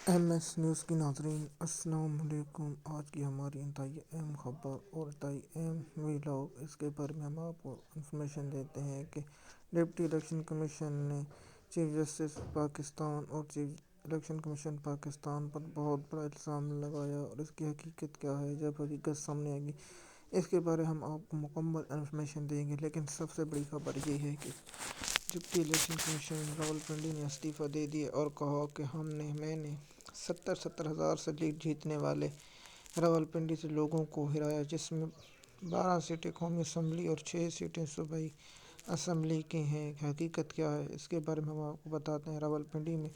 M S news کی ناظرین السلام علیکم۔ آج کی ہماری انتہائی اہم خبر اور انتہائی اہم ویلاگ، اس کے بارے میں ہم آپ کو انفارمیشن دیتے ہیں کہ ڈپٹی الیکشن کمیشن نے چیف جسٹس پاکستان اور چیف الیکشن کمیشن پاکستان پر بہت بڑا الزام لگایا، اور اس کی حقیقت کیا ہے۔ جب حقیقت سامنے آئے گی اس کے بارے ہم آپ کو مکمل انفارمیشن دیں گے، لیکن سب سے بڑی خبر یہ ہے کہ ڈپٹی الیکشن کمیشنر راولپنڈی نے استعفیٰ دے دیا اور کہا کہ میں نے 70,000 سے لیڈ جیتنے والے راولپنڈی سے لوگوں کو ہرایا، جس میں 12 سیٹیں قومی اسمبلی اور 6 سیٹیں صوبائی اسمبلی کی ہیں۔ حقیقت کیا ہے اس کے بارے میں ہم آپ کو بتاتے ہیں۔ راولپنڈی میں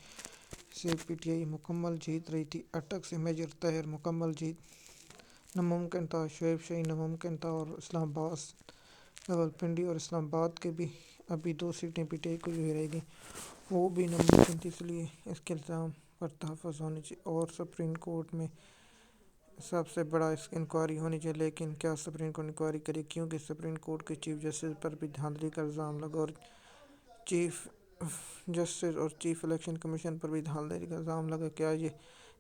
سے پی ٹی آئی مکمل جیت رہی تھی، اٹک سے میجر طاہر مکمل جیت ناممکن تھا، شعیب شاہی ناممکن تھا، اور اسلام آباد، راولپنڈی اور اسلام آباد کے بھی ابھی 2 سیٹیں پی ٹی آئی کو جو ہرائے گی وہ بھی ناممکن تھی، اس لیے اس کے الزام پر تحفظ ہونی چاہیے اور سپریم کورٹ میں سب سے بڑا اس کی انکوائری ہونی چاہیے۔ لیکن کیا سپریم کورٹ انکوائری کرے، کیونکہ سپریم کورٹ کے چیف جسٹس پر بھی دھاندلی کا الزام لگا، اور چیف جسٹس اور چیف الیکشن کمیشن پر بھی دھاندلی کا الزام لگا۔ کیا یہ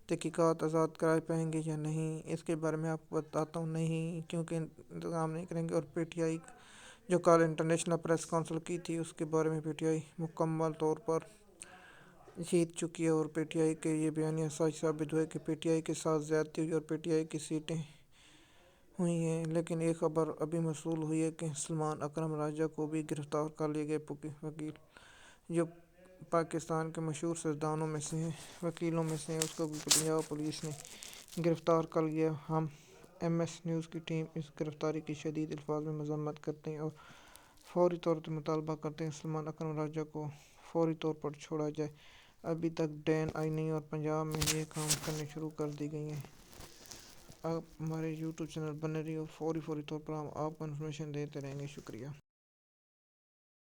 تحقیقات آزاد کرائے پائیں گے یا نہیں، اس کے بارے میں آپ کو بتاتا ہوں۔ نہیں، کیونکہ انتظام نہیں کریں گے۔ اور پی ٹی آئی جو کل انٹرنیشنل پریس کونسل کی تھی، اس کے بارے میں پی ٹی آئی مکمل طور پر جیت چکی ہے، اور پی ٹی آئی کے یہ بیانیہ سچ ثابت ہوئے کہ پی ٹی آئی کے ساتھ زیادتی ہوئی اور پی ٹی آئی کی سیٹیں ہوئی ہیں۔ لیکن ایک خبر ابھی موصول ہوئی ہے کہ سلمان اکرم راجہ کو بھی گرفتار کر لیا گیا۔ وکیل جو پاکستان کے مشہور سیاستدانوں میں سے ہیں، وکیلوں میں سے ہیں، اس کو بھی پنجاب پولیس نے گرفتار کر لیا۔ ہم ایم ایس نیوز کی ٹیم اس گرفتاری کی شدید الفاظ میں مذمت کرتے ہیں اور فوری طور پر مطالبہ کرتے ہیں سلمان اکرم راجہ کو فوری طور پر چھوڑا جائے۔ ابھی تک ڈین آئی نہیں اور پنجاب میں یہ کام کرنے شروع کر دی گئی ہیں۔ آپ ہمارے یوٹیوب چینل بنے رہیے اور فوری طور پر ہم آپ کو انفارمیشن دیتے رہیں گے۔ شکریہ۔